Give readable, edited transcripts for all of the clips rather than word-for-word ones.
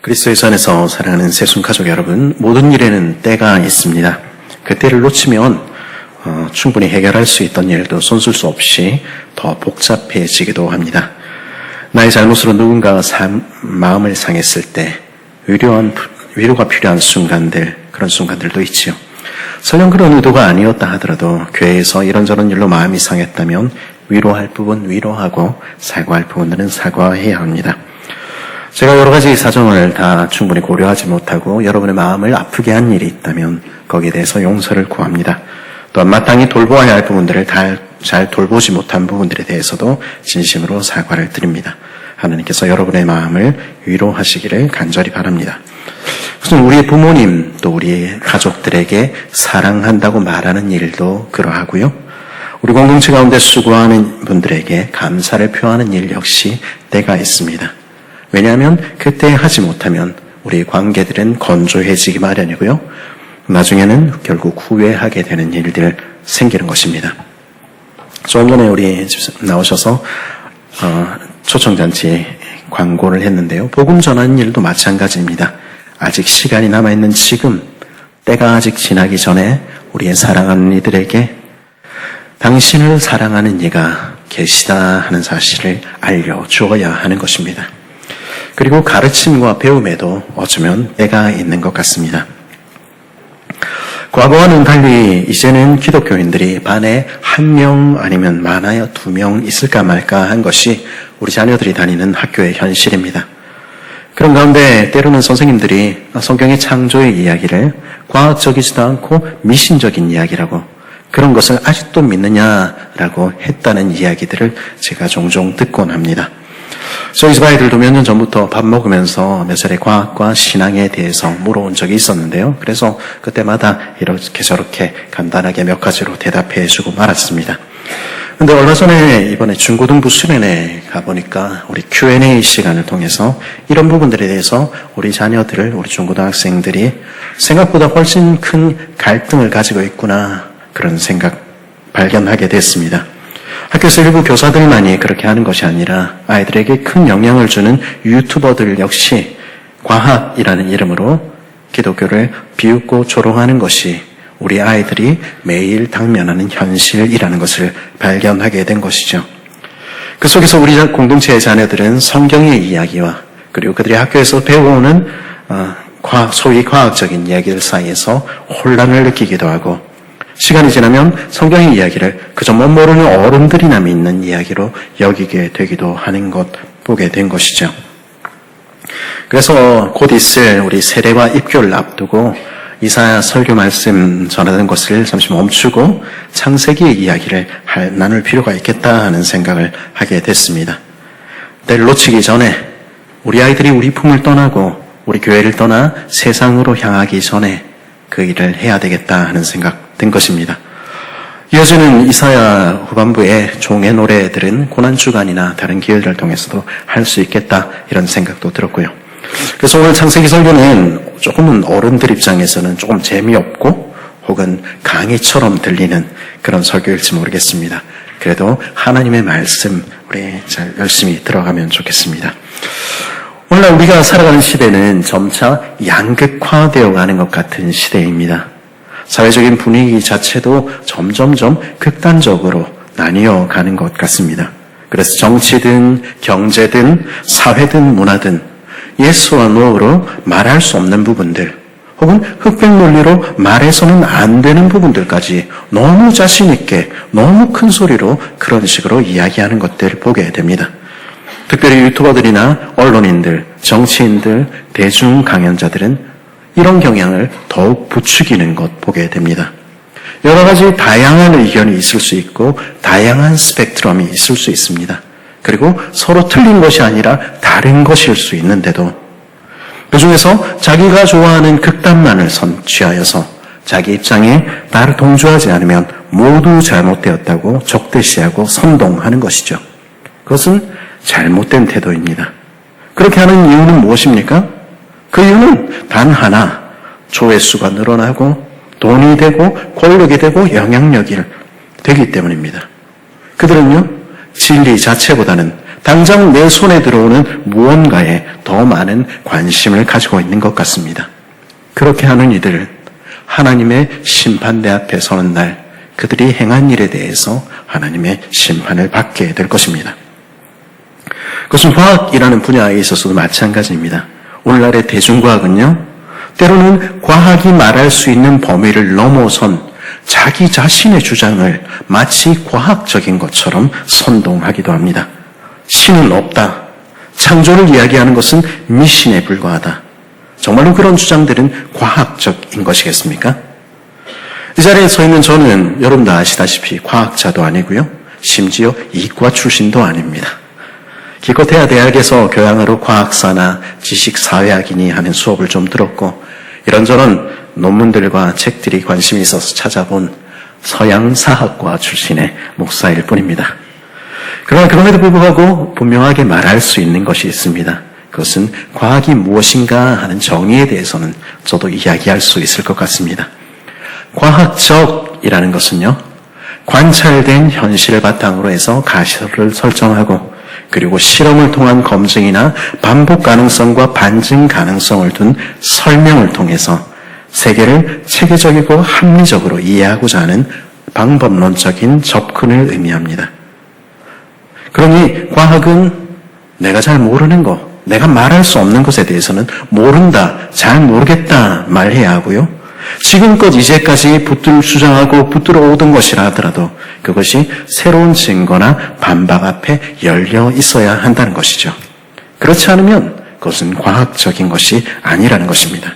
그리스도의 안에서 사랑하는 새순 가족 여러분, 모든 일에는 때가 있습니다. 그 때를 놓치면 충분히 해결할 수 있던 일도 손쓸 수 없이 더 복잡해지기도 합니다. 나의 잘못으로 누군가가 마음을 상했을 때 위로가 필요한 순간들, 그런 순간들도 있지요. 설령 그런 의도가 아니었다 하더라도 교회에서 이런저런 일로 마음이 상했다면 위로할 부분 위로하고 사과할 부분들은 사과해야 합니다. 제가 여러 가지 사정을 다 충분히 고려하지 못하고 여러분의 마음을 아프게 한 일이 있다면 거기에 대해서 용서를 구합니다. 또한 마땅히 돌보아야 할 부분들을 잘 돌보지 못한 부분들에 대해서도 진심으로 사과를 드립니다. 하나님께서 여러분의 마음을 위로하시기를 간절히 바랍니다. 그래서 우리의 부모님 또 우리 가족들에게 사랑한다고 말하는 일도 그러하고요. 우리 공동체 가운데 수고하는 분들에게 감사를 표하는 일 역시 때가 있습니다. 왜냐하면 그때 하지 못하면 우리 관계들은 건조해지기 마련이고요. 나중에는 결국 후회하게 되는 일들 생기는 것입니다. 조금 전에 우리 집 나오셔서 초청잔치 광고를 했는데요. 복음 전하는 일도 마찬가지입니다. 아직 시간이 남아있는 지금, 때가 아직 지나기 전에 우리의 사랑하는 이들에게 당신을 사랑하는 이가 계시다 하는 사실을 알려주어야 하는 것입니다. 그리고 가르침과 배움에도 어쩌면 때가 있는 것 같습니다. 과거와는 달리 이제는 기독교인들이 반에 1명 아니면 많아야 2명 있을까 말까 한 것이 우리 자녀들이 다니는 학교의 현실입니다. 그런 가운데 때로는 선생님들이 성경의 창조의 이야기를 과학적이지도 않고 미신적인 이야기라고, 그런 것을 아직도 믿느냐라고 했다는 이야기들을 제가 종종 듣곤 합니다. 저희 집 아이들도 몇 년 전부터 밥 먹으면서 몇 차례 과학과 신앙에 대해서 물어온 적이 있었는데요. 그래서 그때마다 이렇게 저렇게 간단하게 몇 가지로 대답해 주고 말았습니다. 근데 얼마 전에 이번에 중고등부 수련회 가보니까 우리 Q&A 시간을 통해서 이런 부분들에 대해서 우리 자녀들을, 우리 중고등학생들이 생각보다 훨씬 큰 갈등을 가지고 있구나, 그런 생각 발견하게 됐습니다. 학교에서 일부 교사들만이 그렇게 하는 것이 아니라 아이들에게 큰 영향을 주는 유튜버들 역시 과학이라는 이름으로 기독교를 비웃고 조롱하는 것이 우리 아이들이 매일 당면하는 현실이라는 것을 발견하게 된 것이죠. 그 속에서 우리 공동체의 자녀들은 성경의 이야기와 그리고 그들이 학교에서 배워오는 소위 과학적인 이야기들 사이에서 혼란을 느끼기도 하고, 시간이 지나면 성경의 이야기를 그저 못 모르는 어른들이나 믿는 이야기로 여기게 되기도 하는 것, 보게 된 것이죠. 그래서 곧 있을 우리 세례와 입교를 앞두고 이사야 설교 말씀 전하는 것을 잠시 멈추고 창세기의 이야기를 나눌 필요가 있겠다 하는 생각을 하게 됐습니다. 때를 놓치기 전에 우리 아이들이 우리 품을 떠나고 우리 교회를 떠나 세상으로 향하기 전에 그 일을 해야 되겠다 하는 생각 된 것입니다. 이어지는 이사야 후반부의 종의 노래들은 고난주간이나 다른 기회들을 통해서도 할 수 있겠다, 이런 생각도 들었고요. 그래서 오늘 창세기 설교는 조금은 어른들 입장에서는 조금 재미없고 혹은 강의처럼 들리는 그런 설교일지 모르겠습니다. 그래도 하나님의 말씀 우리 잘 열심히 들어가면 좋겠습니다. 오늘날 우리가 살아가는 시대는 점차 양극화되어 가는 것 같은 시대입니다. 사회적인 분위기 자체도 점점점 극단적으로 나뉘어 가는 것 같습니다. 그래서 정치든 경제든 사회든 문화든 예스와 노로 말할 수 없는 부분들, 혹은 흑백 논리로 말해서는 안 되는 부분들까지 너무 자신 있게 너무 큰 소리로 그런 식으로 이야기하는 것들을 보게 됩니다. 특별히 유튜버들이나 언론인들, 정치인들, 대중 강연자들은 이런 경향을 더욱 부추기는 것 보게 됩니다. 여러 가지 다양한 의견이 있을 수 있고 다양한 스펙트럼이 있을 수 있습니다. 그리고 서로 틀린 것이 아니라 다른 것일 수 있는데도 그 중에서 자기가 좋아하는 극단만을 취하여서 자기 입장에 나를 동조하지 않으면 모두 잘못되었다고 적대시하고 선동하는 것이죠. 그것은 잘못된 태도입니다. 그렇게 하는 이유는 무엇입니까? 그 이유는 단 하나, 조회수가 늘어나고 돈이 되고 권력이 되고 영향력이 되기 때문입니다. 그들은요, 진리 자체보다는 당장 내 손에 들어오는 무언가에 더 많은 관심을 가지고 있는 것 같습니다. 그렇게 하는 이들, 하나님의 심판대 앞에 서는 날 그들이 행한 일에 대해서 하나님의 심판을 받게 될 것입니다. 그것은 과학이라는 분야에 있어서도 마찬가지입니다. 오늘날의 대중과학은요, 때로는 과학이 말할 수 있는 범위를 넘어선 자기 자신의 주장을 마치 과학적인 것처럼 선동하기도 합니다. 신은 없다. 창조를 이야기하는 것은 미신에 불과하다. 정말로 그런 주장들은 과학적인 것이겠습니까? 이 자리에 서 있는 저는 여러분도 아시다시피 과학자도 아니고요. 심지어 이과 출신도 아닙니다. 기껏해야 대학에서 교양으로 과학사나 지식사회학이니 하는 수업을 좀 들었고 이런저런 논문들과 책들이 관심이 있어서 찾아본 서양사학과 출신의 목사일 뿐입니다. 그러나 그럼에도 불구하고 분명하게 말할 수 있는 것이 있습니다. 그것은 과학이 무엇인가 하는 정의에 대해서는 저도 이야기할 수 있을 것 같습니다. 과학적이라는 것은요, 관찰된 현실을 바탕으로 해서 가설을 설정하고 그리고 실험을 통한 검증이나 반복 가능성과 반증 가능성을 둔 설명을 통해서 세계를 체계적이고 합리적으로 이해하고자 하는 방법론적인 접근을 의미합니다. 그러니 과학은 내가 잘 모르는 것, 내가 말할 수 없는 것에 대해서는 모른다, 잘 모르겠다 말해야 하고요. 지금껏 이제까지 주장하고 붙들어 오던 것이라 하더라도 그것이 새로운 증거나 반박 앞에 열려 있어야 한다는 것이죠. 그렇지 않으면 그것은 과학적인 것이 아니라는 것입니다.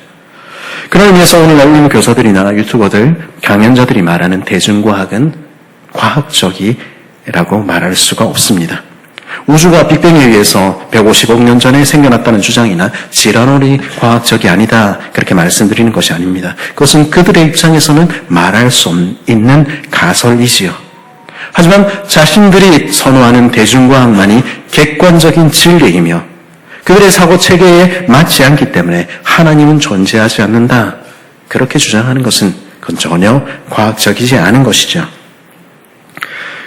그런 의미에서 오늘 알림 교사들이나 유튜버들, 강연자들이 말하는 대중과학은 과학적이라고 말할 수가 없습니다. 우주가 빅뱅에 의해서 150억 년 전에 생겨났다는 주장이나 지라놀이 과학적이 아니다 그렇게 말씀드리는 것이 아닙니다. 그것은 그들의 입장에서는 말할 수 있는 가설이지요. 하지만 자신들이 선호하는 대중과학만이 객관적인 진리이며 그들의 사고체계에 맞지 않기 때문에 하나님은 존재하지 않는다 그렇게 주장하는 것은 그건 전혀 과학적이지 않은 것이죠.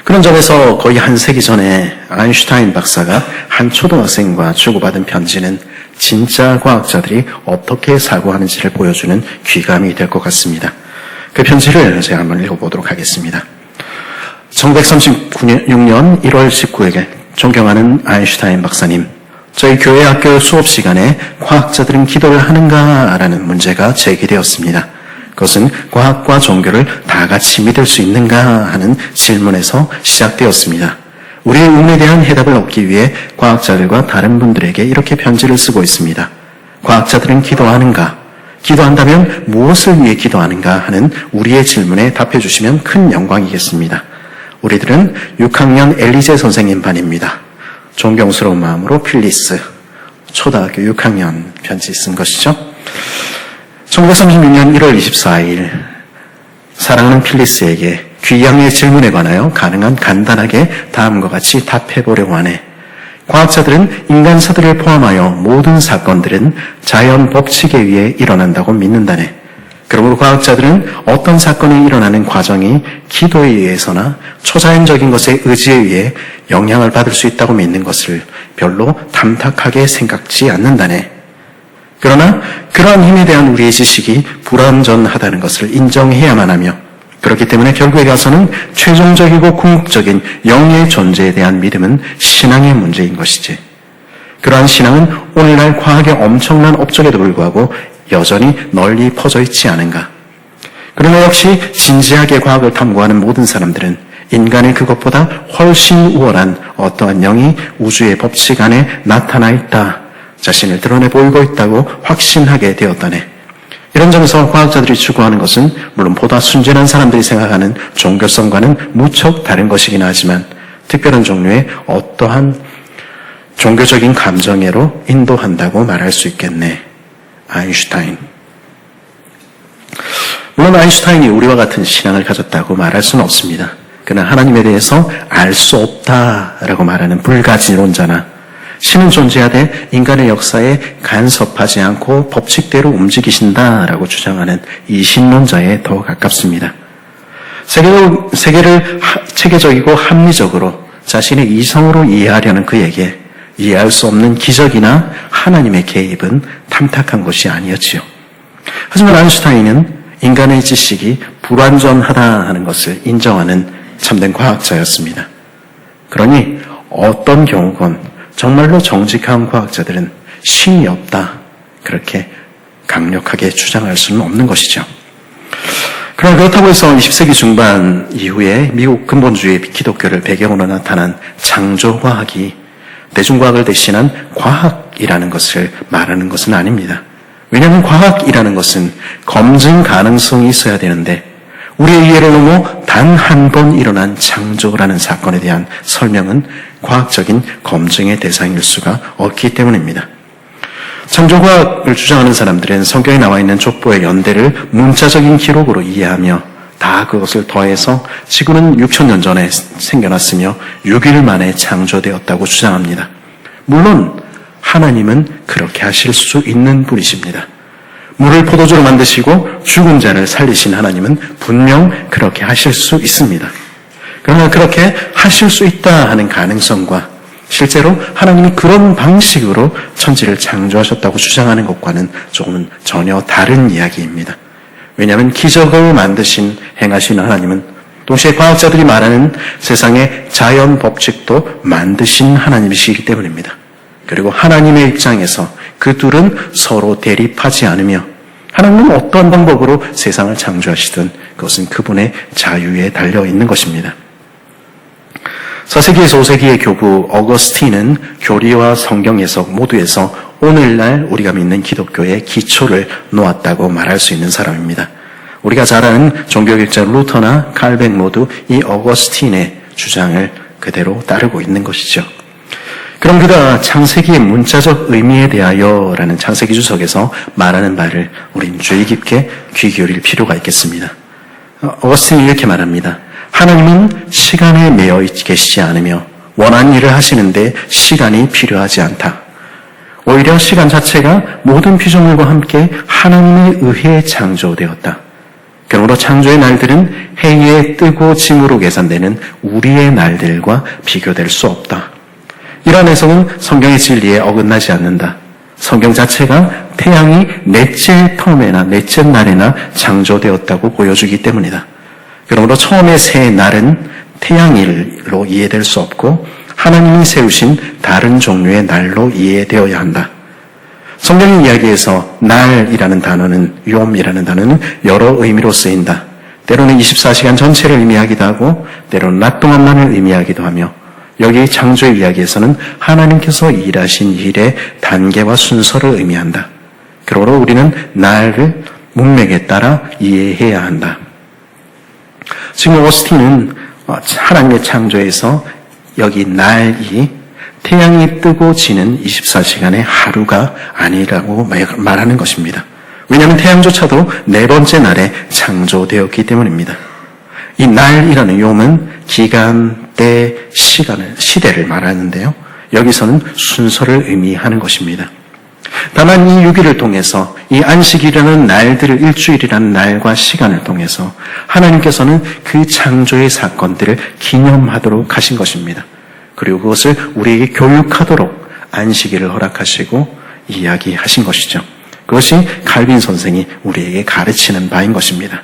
그런 점에서 거의 한 세기 전에 아인슈타인 박사가 한 초등학생과 주고받은 편지는 진짜 과학자들이 어떻게 사고하는지를 보여주는 귀감이 될 것 같습니다. 그 편지를 제가 한번 읽어보도록 하겠습니다. 1936년 1월 19일 존경하는 아인슈타인 박사님, 저희 교회 학교 수업 시간에 과학자들은 기도를 하는가라는 문제가 제기되었습니다. 그것은 과학과 종교를 다 같이 믿을 수 있는가 하는 질문에서 시작되었습니다. 우리의 의문에 대한 해답을 얻기 위해 과학자들과 다른 분들에게 이렇게 편지를 쓰고 있습니다. 과학자들은 기도하는가? 기도한다면 무엇을 위해 기도하는가 하는 우리의 질문에 답해 주시면 큰 영광이겠습니다. 우리들은 6학년 엘리제 선생님 반입니다. 존경스러운 마음으로 필리스, 초등학교 6학년 편지 쓴 것이죠. 1936년 1월 24일 사랑하는 필리스에게 귀양의 질문에 관하여 가능한 간단하게 다음과 같이 답해보려고 하네. 과학자들은 인간사들을 포함하여 모든 사건들은 자연 법칙에 의해 일어난다고 믿는다네. 그러므로 과학자들은 어떤 사건이 일어나는 과정이 기도에 의해서나 초자연적인 것의 의지에 의해 영향을 받을 수 있다고 믿는 것을 별로 탐탁하게 생각지 않는다네. 그러나 그러한 힘에 대한 우리의 지식이 불완전하다는 것을 인정해야만 하며 그렇기 때문에 결국에 가서는 최종적이고 궁극적인 영의 존재에 대한 믿음은 신앙의 문제인 것이지. 그러한 신앙은 오늘날 과학의 엄청난 업적에도 불구하고 여전히 널리 퍼져 있지 않은가. 그러나 역시 진지하게 과학을 탐구하는 모든 사람들은 인간의 그것보다 훨씬 우월한 어떠한 영이 우주의 법칙 안에 나타나 있다. 자신을 드러내 보이고 있다고 확신하게 되었다네. 이런 점에서 과학자들이 추구하는 것은 물론 보다 순진한 사람들이 생각하는 종교성과는 무척 다른 것이긴 하지만 특별한 종류의 어떠한 종교적인 감정애로 인도한다고 말할 수 있겠네. 아인슈타인. 물론 아인슈타인이 우리와 같은 신앙을 가졌다고 말할 수는 없습니다. 그러나 하나님에 대해서 알 수 없다라고 말하는 불가지론자나 신은 존재하되 인간의 역사에 간섭하지 않고 법칙대로 움직이신다라고 주장하는 이신론자에 더 가깝습니다. 세계를 체계적이고 합리적으로 자신의 이성으로 이해하려는 그에게 이해할 수 없는 기적이나 하나님의 개입은 탐탁한 것이 아니었지요. 하지만 아인슈타인은 인간의 지식이 불완전하다 하는 것을 인정하는 참된 과학자였습니다. 그러니 어떤 경우건 정말로 정직한 과학자들은 신이 없다, 그렇게 강력하게 주장할 수는 없는 것이죠. 그러나 그렇다고 해서 20세기 중반 이후에 미국 근본주의 기독교를 배경으로 나타난 창조과학이 대중과학을 대신한 과학이라는 것을 말하는 것은 아닙니다. 왜냐하면 과학이라는 것은 검증 가능성이 있어야 되는데 우리의 이해를 넘어 단 한 번 일어난 창조라는 사건에 대한 설명은 과학적인 검증의 대상일 수가 없기 때문입니다. 창조과학을 주장하는 사람들은 성경에 나와 있는 족보의 연대를 문자적인 기록으로 이해하며 다 그것을 더해서 지구는 6,000년 전에 생겨났으며 6일 만에 창조되었다고 주장합니다. 물론 하나님은 그렇게 하실 수 있는 분이십니다. 물을 포도주로 만드시고 죽은 자를 살리신 하나님은 분명 그렇게 하실 수 있습니다. 그러나 그렇게 하실 수 있다 하는 가능성과 실제로 하나님이 그런 방식으로 천지를 창조하셨다고 주장하는 것과는 조금은 전혀 다른 이야기입니다. 왜냐하면 기적을 행하신 하나님은 동시에 과학자들이 말하는 세상의 자연 법칙도 만드신 하나님이시기 때문입니다. 그리고 하나님의 입장에서 그 둘은 서로 대립하지 않으며 하나님은 어떠한 방법으로 세상을 창조하시든 그것은 그분의 자유에 달려있는 것입니다. 4세기에서 5세기의 교부 어거스틴은 교리와 성경 해석 모두에서 오늘날 우리가 믿는 기독교의 기초를 놓았다고 말할 수 있는 사람입니다. 우리가 잘 아는 종교개혁자 루터나 칼뱅 모두 이 어거스틴의 주장을 그대로 따르고 있는 것이죠. 그럼 그가 창세기의 문자적 의미에 대하여라는 창세기 주석에서 말하는 바를 우린 주의 깊게 귀 기울일 필요가 있겠습니다. 어거스틴이 이렇게 말합니다. 하나님은 시간에 매여 계시지 않으며 원하는 일을 하시는데 시간이 필요하지 않다. 오히려 시간 자체가 모든 피조물과 함께 하나님에 의해 창조되었다. 그러므로 창조의 날들은 해에 뜨고 짐으로 계산되는 우리의 날들과 비교될 수 없다. 이러한 해석은 성경의 진리에 어긋나지 않는다. 성경 자체가 태양이 넷째 텀에나 넷째 날에나 창조되었다고 보여주기 때문이다. 그러므로 처음에 세 날은 태양일로 이해될 수 없고 하나님이 세우신 다른 종류의 날로 이해되어야 한다. 성경 이야기에서 날이라는 단어는 욤이라는 단어는 여러 의미로 쓰인다. 때로는 24시간 전체를 의미하기도 하고 때로는 낮 동안만을 의미하기도 하며 여기 창조의 이야기에서는 하나님께서 일하신 일의 단계와 순서를 의미한다. 그러므로 우리는 날을 문맥에 따라 이해해야 한다. 지금 오스틴은 하나님의 창조에서 여기 날이 태양이 뜨고 지는 24시간의 하루가 아니라고 말하는 것입니다. 왜냐하면 태양조차도 네 번째 날에 창조되었기 때문입니다. 이 날이라는 용은 기간, 때, 시대를 말하는데요. 여기서는 순서를 의미하는 것입니다. 다만 이 6일을 통해서 이 안식이라는 날들을 일주일이라는 날과 시간을 통해서 하나님께서는 그 창조의 사건들을 기념하도록 하신 것입니다. 그리고 그것을 우리에게 교육하도록 안식일을 허락하시고 이야기하신 것이죠. 그것이 칼빈 선생이 우리에게 가르치는 바인 것입니다.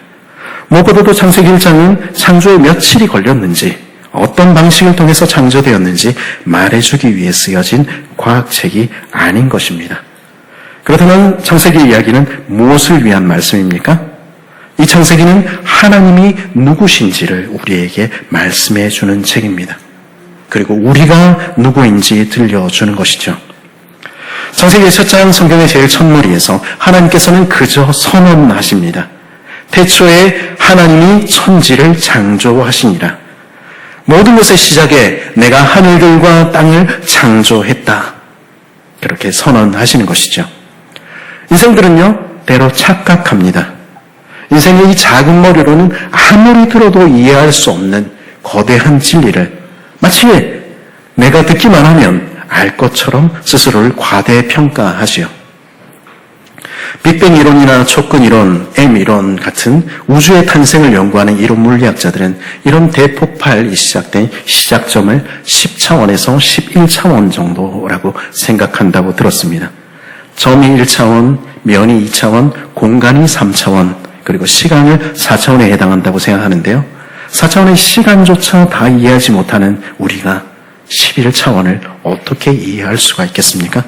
무엇보다도 창세기 1장은 창조에 며칠이 걸렸는지 어떤 방식을 통해서 창조되었는지 말해주기 위해 쓰여진 과학책이 아닌 것입니다. 그렇다면 창세기 이야기는 무엇을 위한 말씀입니까? 이 창세기는 하나님이 누구신지를 우리에게 말씀해 주는 책입니다. 그리고 우리가 누구인지 들려주는 것이죠. 창세기 첫 장 성경의 제일 첫 무리에서 하나님께서는 그저 선언하십니다. 태초에 하나님이 천지를 창조하시니라. 모든 것의 시작에 내가 하늘들과 땅을 창조했다. 그렇게 선언하시는 것이죠. 인생들은요, 때로 착각합니다. 인생의 이 작은 머리로는 아무리 들어도 이해할 수 없는 거대한 진리를 마치 내가 듣기만 하면 알 것처럼 스스로를 과대평가하지요. 빅뱅 이론이나 촉근 이론, M 이론 같은 우주의 탄생을 연구하는 이론 물리학자들은 이런 대폭발이 시작된 시작점을 10차원에서 11차원 정도라고 생각한다고 들었습니다. 점이 1차원, 면이 2차원, 공간이 3차원, 그리고 시간을 4차원에 해당한다고 생각하는데요. 4차원의 시간조차 다 이해하지 못하는 우리가 11차원을 어떻게 이해할 수가 있겠습니까?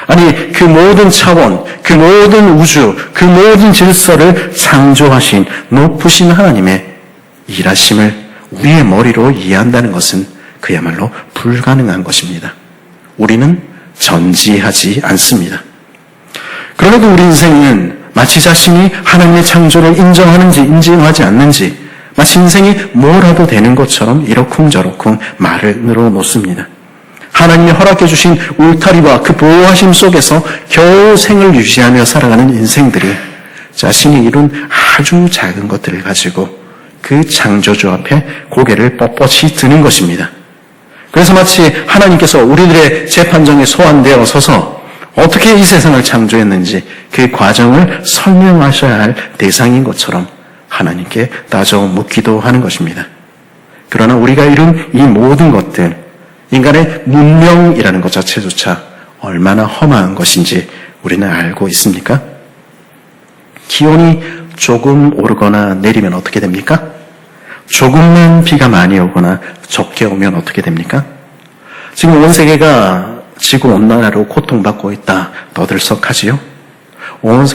아니, 그 모든 차원, 그 모든 우주, 그 모든 질서를 창조하신 높으신 하나님의 일하심을 우리의 머리로 이해한다는 것은 그야말로 불가능한 것입니다. 우리는 전지하지 않습니다. 그런데도 우리 인생은 마치 자신이 하나님의 창조를 인정하는지 인정하지 않는지 마치 인생이 뭐라도 되는 것처럼 이러쿵저러쿵 말을 늘어놓습니다. 하나님이 허락해 주신 울타리와 그 보호하심 속에서 겨우 생을 유지하며 살아가는 인생들이 자신이 이룬 아주 작은 것들을 가지고 그 창조주 앞에 고개를 뻣뻣이 드는 것입니다. 그래서 마치 하나님께서 우리들의 재판정에 소환되어 서서 어떻게 이 세상을 창조했는지 그 과정을 설명하셔야 할 대상인 것처럼 하나님께 따져 묻기도 하는 것입니다. 그러나 우리가 이룬 이 모든 것들, 인간의 문명이라는 것 자체조차 얼마나 험한 것인지 우리는 알고 있습니까? 기온이 조금 오르거나 내리면 어떻게 됩니까? 조금만 비가 많이 오거나 적게 오면 어떻게 됩니까? 지금 온 세계가 지구온난화로 고통받고 있다 떠들썩하지요?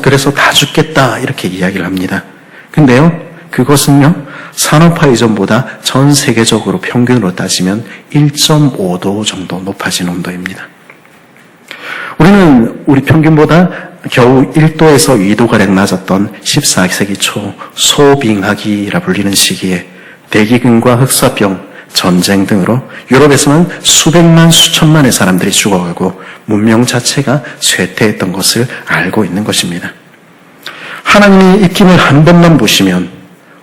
그래서 다 죽겠다 이렇게 이야기를 합니다. 근데요, 그것은요, 산업화 이전보다 전 세계적으로 평균으로 따지면 1.5도 정도 높아진 온도입니다. 우리는 우리 평균보다 겨우 1도에서 2도가량 낮았던 14세기 초 소빙하기라 불리는 시기에 대기근과 흑사병, 전쟁 등으로 유럽에서는 수백만, 수천만의 사람들이 죽어가고 문명 자체가 쇠퇴했던 것을 알고 있는 것입니다. 하나님이 입김을 한 번만 보시면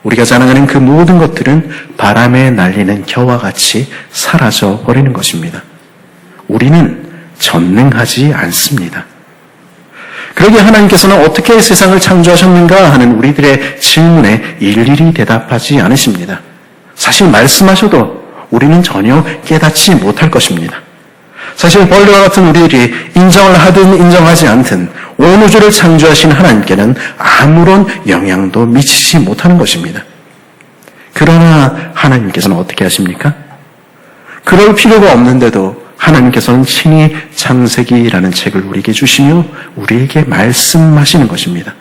우리가 자랑하는 그 모든 것들은 바람에 날리는 겨와 같이 사라져 버리는 것입니다. 우리는 전능하지 않습니다. 그러기에 하나님께서는 어떻게 세상을 창조하셨는가 하는 우리들의 질문에 일일이 대답하지 않으십니다. 사실 말씀하셔도 우리는 전혀 깨닫지 못할 것입니다. 사실 벌레와 같은 우리들이 인정을 하든 인정하지 않든 온 우주를 창조하신 하나님께는 아무런 영향도 미치지 못하는 것입니다. 그러나 하나님께서는 어떻게 하십니까? 그럴 필요가 없는데도 하나님께서는 친히 창세기라는 책을 우리에게 주시며 우리에게 말씀하시는 것입니다.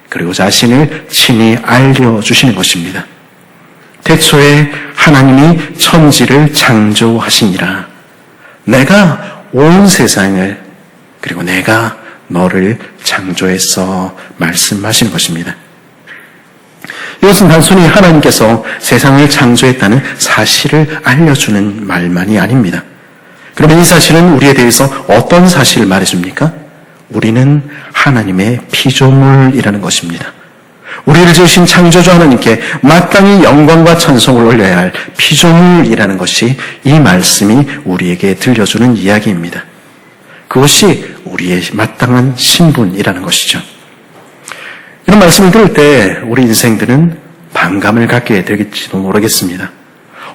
그리고 자신을 친히 알려주시는 것입니다. 태초에 하나님이 천지를 창조하시니라. 내가 온 세상을 그리고 내가 너를 창조했어 말씀하시는 것입니다. 이것은 단순히 하나님께서 세상을 창조했다는 사실을 알려주는 말만이 아닙니다. 그러면 이 사실은 우리에 대해서 어떤 사실을 말해줍니까? 우리는 하나님의 피조물이라는 것입니다. 우리를 지으신 창조주 하나님께 마땅히 영광과 찬송을 올려야 할 피조물이라는 것이 이 말씀이 우리에게 들려주는 이야기입니다. 그것이 우리의 마땅한 신분이라는 것이죠. 이런 말씀을 들을 때 우리 인생들은 반감을 갖게 되겠지도 모르겠습니다.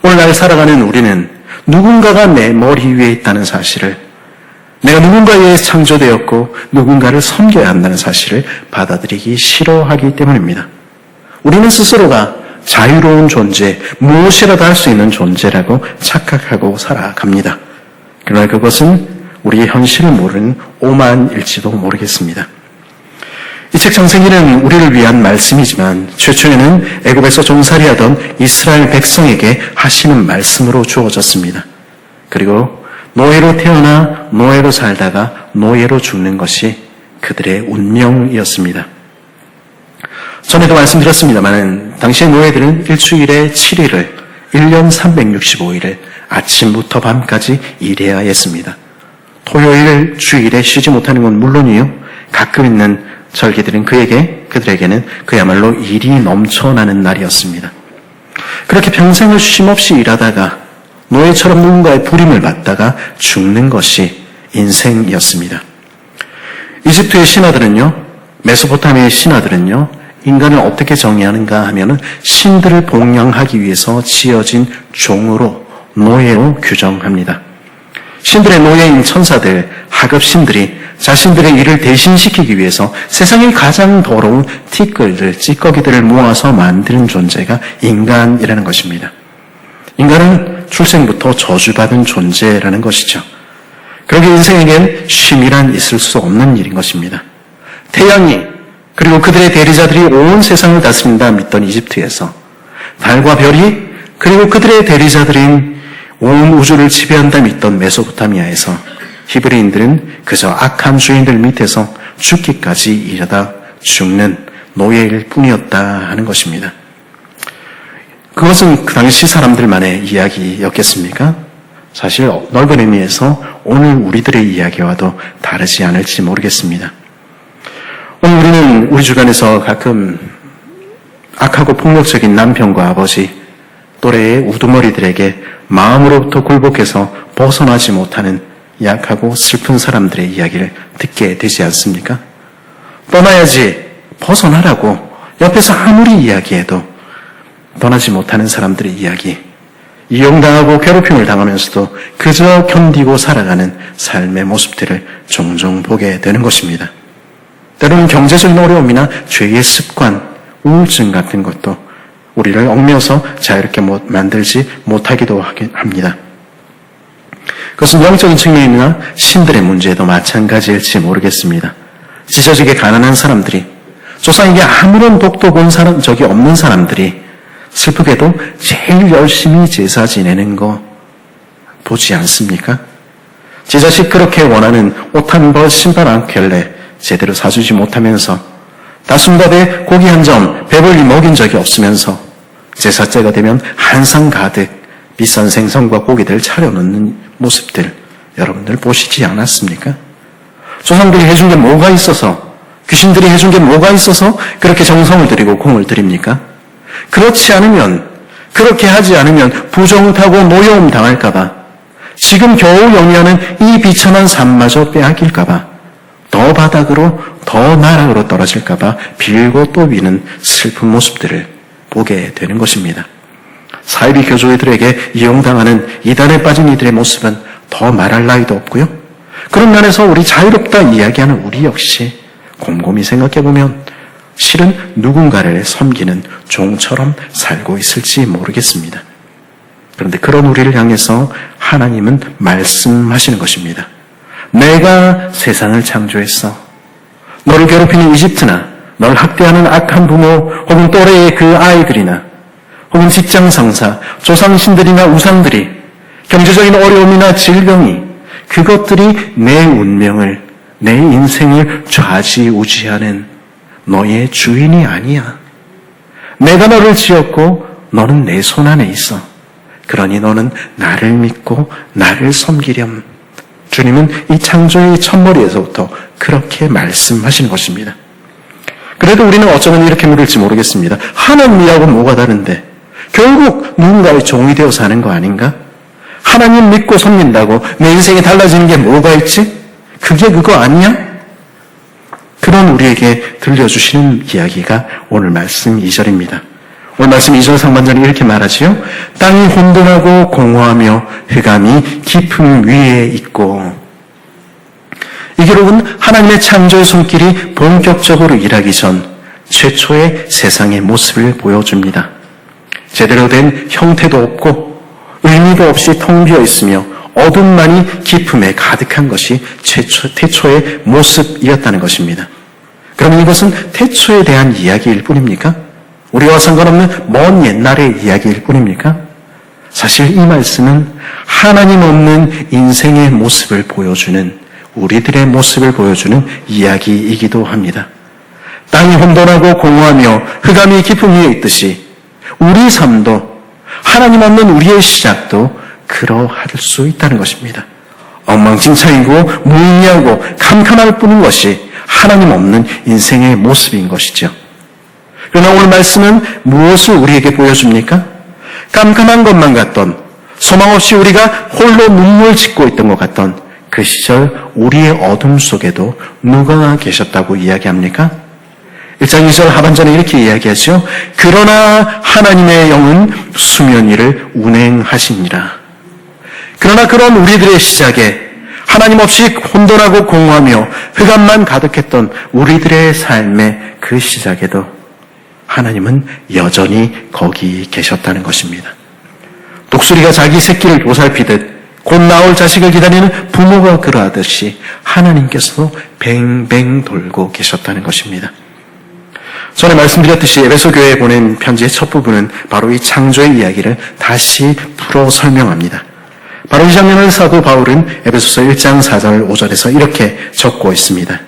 오늘날 살아가는 우리는 누군가가 내 머리 위에 있다는 사실을, 내가 누군가에 의해 창조되었고 누군가를 섬겨야 한다는 사실을 받아들이기 싫어하기 때문입니다. 우리는 스스로가 자유로운 존재, 무엇이라도 할 수 있는 존재라고 착각하고 살아갑니다. 그러나 그것은 우리의 현실을 모르는 오만일지도 모르겠습니다. 이 책 창세기는 우리를 위한 말씀이지만 최초에는 애굽에서 종살이하던 이스라엘 백성에게 하시는 말씀으로 주어졌습니다. 그리고 노예로 태어나 노예로 살다가 노예로 죽는 것이 그들의 운명이었습니다. 전에도 말씀드렸습니다만 당시의 노예들은 일주일에 7일을 1년 365일을 아침부터 밤까지 일해야 했습니다. 토요일 주일에 쉬지 못하는 건 물론이요, 가끔 있는 절기들은 그들에게는 그야말로 일이 넘쳐나는 날이었습니다. 그렇게 평생을 쉼없이 일하다가 노예처럼 누군가의 부림을 받다가 죽는 것이 인생이었습니다. 이집트의 신하들은요, 메소포타미아의 신하들은요, 인간을 어떻게 정의하는가 하면은 신들을 봉양하기 위해서 지어진 종으로, 노예로 규정합니다. 신들의 노예인 천사들, 하급신들이 자신들의 일을 대신시키기 위해서 세상의 가장 더러운 티끌들, 찌꺼기들을 모아서 만드는 존재가 인간이라는 것입니다. 인간은 출생부터 저주받은 존재라는 것이죠. 그러기 인생에겐 쉼이란 있을 수 없는 일인 것입니다. 태양이 그리고 그들의 대리자들이 온 세상을 다스린다 믿던 이집트에서 달과 별이 그리고 그들의 대리자들인 온 우주를 지배한다 믿던 메소포타미아에서 히브리인들은 그저 악한 주인들 밑에서 죽기까지 이르다 죽는 노예일 뿐이었다 하는 것입니다. 그것은 그 당시 사람들만의 이야기였겠습니까? 사실 넓은 의미에서 오늘 우리들의 이야기와도 다르지 않을지 모르겠습니다. 오늘 우리는 우리 주변에서 가끔 악하고 폭력적인 남편과 아버지, 또래의 우두머리들에게 마음으로부터 굴복해서 벗어나지 못하는 약하고 슬픈 사람들의 이야기를 듣게 되지 않습니까? 떠나야지, 벗어나라고 옆에서 아무리 이야기해도 떠나지 못하는 사람들의 이야기, 이용당하고 괴롭힘을 당하면서도 그저 견디고 살아가는 삶의 모습들을 종종 보게 되는 것입니다. 때로는 경제적인 어려움이나 죄의 습관, 우울증 같은 것도 우리를 얽매여서 자유롭게 만들지 못하기도 합니다. 그것은 영적인 측면이나 신들의 문제도 마찬가지일지 모르겠습니다. 지저지게 가난한 사람들이, 조상에게 아무런 복도 본 적이 없는 사람들이 슬프게도 제일 열심히 제사 지내는 거 보지 않습니까? 제 자식 그렇게 원하는 옷 한 벌, 신발 한 켤레 제대로 사주지 못하면서 다순밥에 고기 한 점 배불리 먹인 적이 없으면서 제사때가 되면 한상 가득 비싼 생선과 고기들 차려놓는 모습들 여러분들 보시지 않았습니까? 조상들이 해준 게 뭐가 있어서, 귀신들이 해준 게 뭐가 있어서 그렇게 정성을 들이고 공을 들입니까? 그렇지 않으면, 그렇게 하지 않으면 부정타고 노여움 당할까봐, 지금 겨우 영위하는 이 비천한 삶마저 빼앗길까봐, 더 바닥으로, 더 나락으로 떨어질까봐 빌고 또 비는 슬픈 모습들을 보게 되는 것입니다. 사이비 교조이들에게 이용당하는 이단에 빠진 이들의 모습은 더 말할 나위도 없고요. 그런 면에서 우리 자유롭다 이야기하는 우리 역시 곰곰이 생각해보면 실은 누군가를 섬기는 종처럼 살고 있을지 모르겠습니다. 그런데 그런 우리를 향해서 하나님은 말씀하시는 것입니다. 내가 세상을 창조했어. 너를 괴롭히는 이집트나 널 학대하는 악한 부모 혹은 또래의 그 아이들이나 혹은 직장 상사, 조상신들이나 우상들이, 경제적인 어려움이나 질병이, 그것들이 내 운명을, 내 인생을 좌지우지하는 너의 주인이 아니야. 내가 너를 지었고 너는 내 손 안에 있어. 그러니 너는 나를 믿고 나를 섬기렴. 주님은 이 창조의 첫머리에서부터 그렇게 말씀하시는 것입니다. 그래도 우리는 어쩌면 이렇게 물을지 모르겠습니다. 하나님이하고 뭐가 다른데? 결국 누군가의 종이 되어 사는 거 아닌가? 하나님 믿고 섬긴다고 내 인생이 달라지는 게 뭐가 있지? 그게 그거 아니야? 그런 우리에게 들려주시는 이야기가 오늘 말씀 2절입니다. 오늘 말씀 2절 상반절이 이렇게 말하지요. 땅이 혼돈하고 공허하며 흑암이 깊음 위에 있고. 이 기록은 하나님의 창조의 손길이 본격적으로 일하기 전 최초의 세상의 모습을 보여줍니다. 제대로 된 형태도 없고 의미도 없이 텅 비어 있으며 어둠만이 깊음에 가득한 것이 태초의 모습이었다는 것입니다. 그러면 이것은 태초에 대한 이야기일 뿐입니까? 우리와 상관없는 먼 옛날의 이야기일 뿐입니까? 사실 이 말씀은 하나님 없는 인생의 모습을 보여주는, 우리들의 모습을 보여주는 이야기이기도 합니다. 땅이 혼돈하고 공허하며 흑암이 깊음 위에 있듯이 우리 삶도, 하나님 없는 우리의 시작도 그러할 수 있다는 것입니다. 엉망진창이고 무의미하고 캄캄할 뿐인 것이 하나님 없는 인생의 모습인 것이죠. 그러나 오늘 말씀은 무엇을 우리에게 보여줍니까? 깜깜한 것만 같던, 소망 없이 우리가 홀로 눈물 짓고 있던 것 같던 그 시절 우리의 어둠 속에도 누가 계셨다고 이야기합니까? 1장 2절 하반전에 이렇게 이야기하죠. 그러나 하나님의 영은 수면 위를 운행하시니라. 그러나 그런 우리들의 시작에 하나님 없이 혼돈하고 공허하며 흑암만 가득했던 우리들의 삶의 그 시작에도 하나님은 여전히 거기 계셨다는 것입니다. 독수리가 자기 새끼를 보살피듯 곧 나올 자식을 기다리는 부모가 그러하듯이 하나님께서도 뱅뱅 돌고 계셨다는 것입니다. 전에 말씀드렸듯이 에베소 교회에 보낸 편지의 첫 부분은 바로 이 창조의 이야기를 다시 풀어 설명합니다. 바로 이 장면을 사도 바울은 에베소서 1장 4절 5절에서 이렇게 적고 있습니다.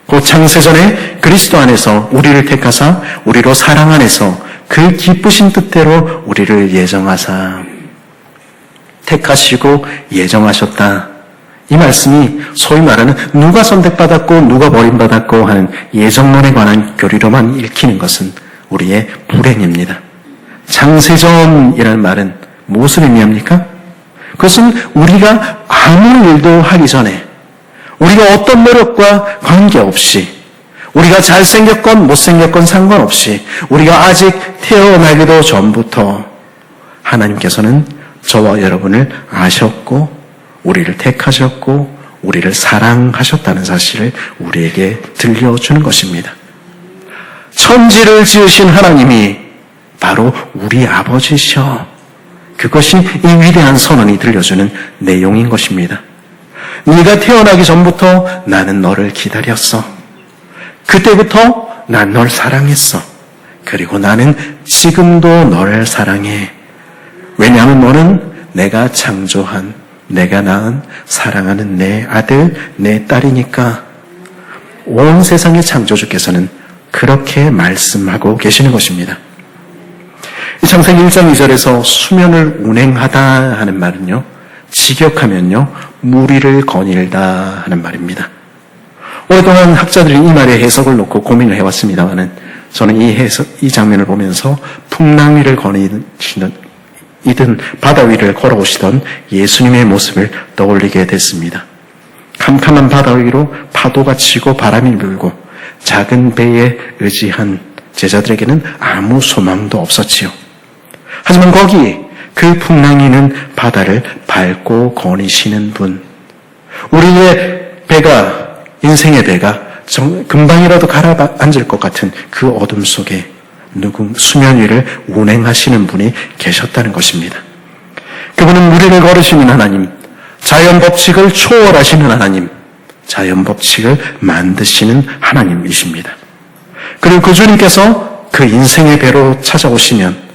곧 창세전에 그리스도 안에서 우리를 택하사 우리로 사랑 안에서 그 기쁘신 뜻대로 우리를 예정하사 택하시고 예정하셨다. 이 말씀이 소위 말하는 누가 선택받았고 누가 버림받았고 하는 예정론에 관한 교리로만 읽히는 것은 우리의 불행입니다. 창세전이라는 말은 무엇을 의미합니까? 그것은 우리가 아무 일도 하기 전에 우리가 어떤 노력과 관계없이 우리가 잘생겼건 못생겼건 상관없이 우리가 아직 태어나기도 전부터 하나님께서는 저와 여러분을 아셨고 우리를 택하셨고 우리를 사랑하셨다는 사실을 우리에게 들려주는 것입니다. 천지를 지으신 하나님이 바로 우리 아버지셔. 그것이 이 위대한 선언이 들려주는 내용인 것입니다. 네가 태어나기 전부터 나는 너를 기다렸어. 그때부터 난 널 사랑했어. 그리고 나는 지금도 너를 사랑해. 왜냐하면 너는 내가 창조한, 내가 낳은, 사랑하는 내 아들, 내 딸이니까. 온 세상의 창조주께서는 그렇게 말씀하고 계시는 것입니다. 이 창세기 1장 2절에서 수면을 운행하다 하는 말은요, 직역하면요, 무리를 거닐다 하는 말입니다. 오랫동안 학자들이 이 말의 해석을 놓고 고민을 해왔습니다만은 저는 이 장면을 보면서 풍랑 위를 거니시는 이든 바다 위를 걸어오시던 예수님의 모습을 떠올리게 됐습니다. 캄캄한 바다 위로 파도가 치고 바람이 불고 작은 배에 의지한 제자들에게는 아무 소망도 없었지요. 하지만 거기 그 풍랑이는 바다를 밟고 거니시는 분, 우리의 배가, 인생의 배가 금방이라도 가라앉을 것 같은 그 어둠 속에 수면 위를 운행하시는 분이 계셨다는 것입니다. 그분은 우리를 걸으시는 하나님, 자연 법칙을 초월하시는 하나님, 자연 법칙을 만드시는 하나님이십니다. 그리고 그 주님께서 그 인생의 배로 찾아오시면,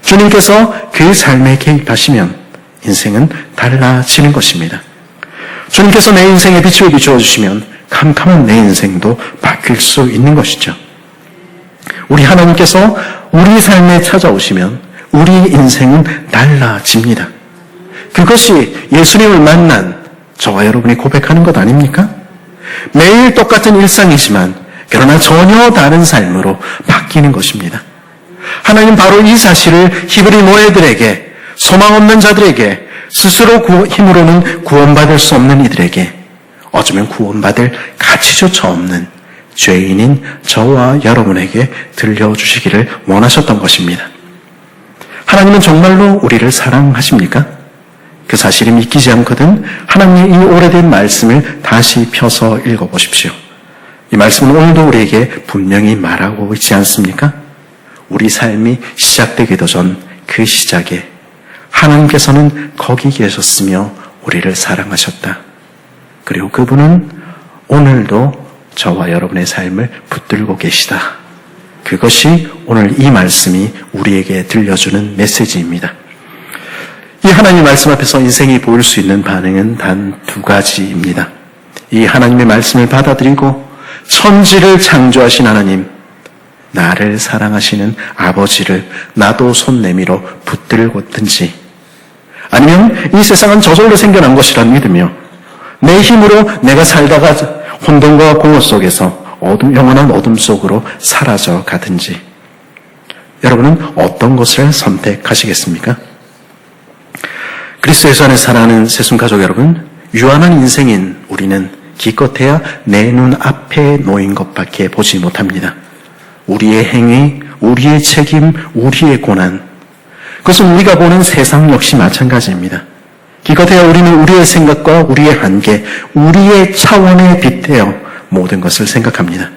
주님께서 그 삶에 개입하시면 인생은 달라지는 것입니다. 주님께서 내 인생에 빛을 비추어주시면 캄캄한 내 인생도 바뀔 수 있는 것이죠. 우리 하나님께서 우리 삶에 찾아오시면 우리 인생은 달라집니다. 그것이 예수님을 만난 저와 여러분이 고백하는 것 아닙니까? 매일 똑같은 일상이지만 그러나 전혀 다른 삶으로 바뀌는 것입니다. 하나님 바로 이 사실을 히브리 노예들에게, 소망 없는 자들에게, 스스로 힘으로는 구원받을 수 없는 이들에게, 어쩌면 구원받을 가치조차 없는 죄인인 저와 여러분에게 들려주시기를 원하셨던 것입니다. 하나님은 정말로 우리를 사랑하십니까? 그 사실이 믿기지 않거든 하나님의 이 오래된 말씀을 다시 펴서 읽어보십시오. 이 말씀은 오늘도 우리에게 분명히 말하고 있지 않습니까? 우리 삶이 시작되기도 전 그 시작에 하나님께서는 거기 계셨으며 우리를 사랑하셨다. 그리고 그분은 오늘도 저와 여러분의 삶을 붙들고 계시다. 그것이 오늘 이 말씀이 우리에게 들려주는 메시지입니다. 이 하나님의 말씀 앞에서 인생이 보일 수 있는 반응은 단 두 가지입니다. 이 하나님의 말씀을 받아들이고 천지를 창조하신 하나님, 나를 사랑하시는 아버지를 나도 손 내밀어 붙들고든지, 아니면 이 세상은 저절로 생겨난 것이라 믿으며 내 힘으로 내가 살다가 혼돈과 공허 속에서 영원한 어둠 속으로 사라져 가든지, 여러분은 어떤 것을 선택하시겠습니까? 그리스도 예수 안에 살아가는 새순가족 여러분, 유한한 인생인 우리는 기껏해야 내 눈 앞에 놓인 것밖에 보지 못합니다. 우리의 행위, 우리의 책임, 우리의 고난, 그것은 우리가 보는 세상 역시 마찬가지입니다. 기껏해야 우리는 우리의 생각과 우리의 한계, 우리의 차원에 빗대어 모든 것을 생각합니다.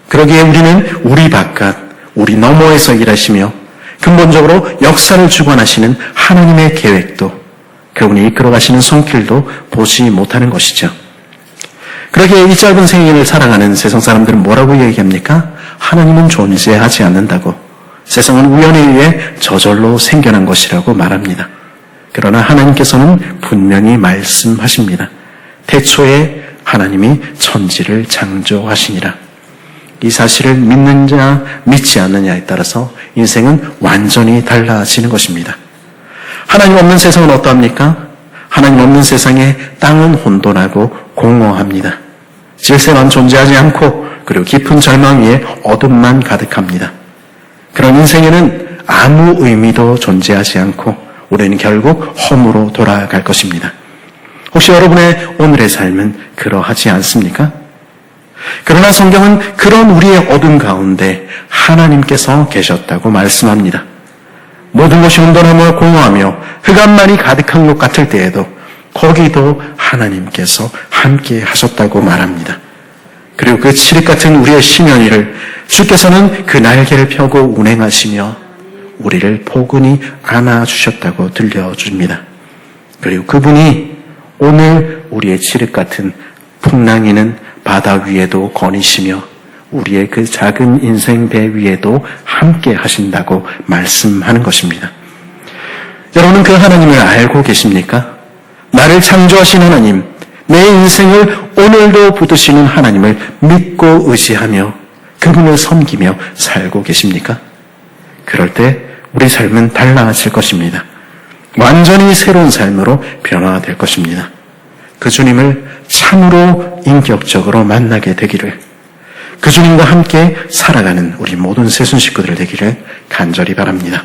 그러기에 우리는 우리 바깥, 우리 너머에서 일하시며 근본적으로 역사를 주관하시는 하나님의 계획도, 그분이 이끌어가시는 손길도 보지 못하는 것이죠. 그러기에 이 짧은 생애를 살아가는 세상 사람들은 뭐라고 얘기합니까? 하나님은 존재하지 않는다고, 세상은 우연에 의해 저절로 생겨난 것이라고 말합니다. 그러나 하나님께서는 분명히 말씀하십니다. 태초에 하나님이 천지를 창조하시니라. 이 사실을 믿는 자, 믿지 않느냐에 따라서 인생은 완전히 달라지는 것입니다. 하나님 없는 세상은 어떠합니까? 하나님 없는 세상에 땅은 혼돈하고 공허합니다. 질서만 존재하지 않고 그리고 깊은 절망 위에 어둠만 가득합니다. 그런 인생에는 아무 의미도 존재하지 않고 우리는 결국 험으로 돌아갈 것입니다. 혹시 여러분의 오늘의 삶은 그러하지 않습니까? 그러나 성경은 그런 우리의 어둠 가운데 하나님께서 계셨다고 말씀합니다. 모든 것이 혼돈하며 공허하며 흑암만이 가득한 것 같을 때에도 거기도 하나님께서 함께 하셨다고 말합니다. 그리고 그 칠흑 같은 우리의 심연이를 주께서는 그 날개를 펴고 운행하시며 우리를 포근히 안아주셨다고 들려줍니다. 그리고 그분이 오늘 우리의 칠흑 같은 풍랑이는 바다 위에도 거니시며 우리의 그 작은 인생 배 위에도 함께 하신다고 말씀하는 것입니다. 여러분은 그 하나님을 알고 계십니까? 나를 창조하신 하나님, 내 인생을 오늘도 붙드시는 하나님을 믿고 의지하며 그분을 섬기며 살고 계십니까? 그럴 때 우리 삶은 달라질 것입니다. 완전히 새로운 삶으로 변화될 것입니다. 그 주님을 참으로 인격적으로 만나게 되기를, 그 주님과 함께 살아가는 우리 모든 새순 식구들 되기를 간절히 바랍니다.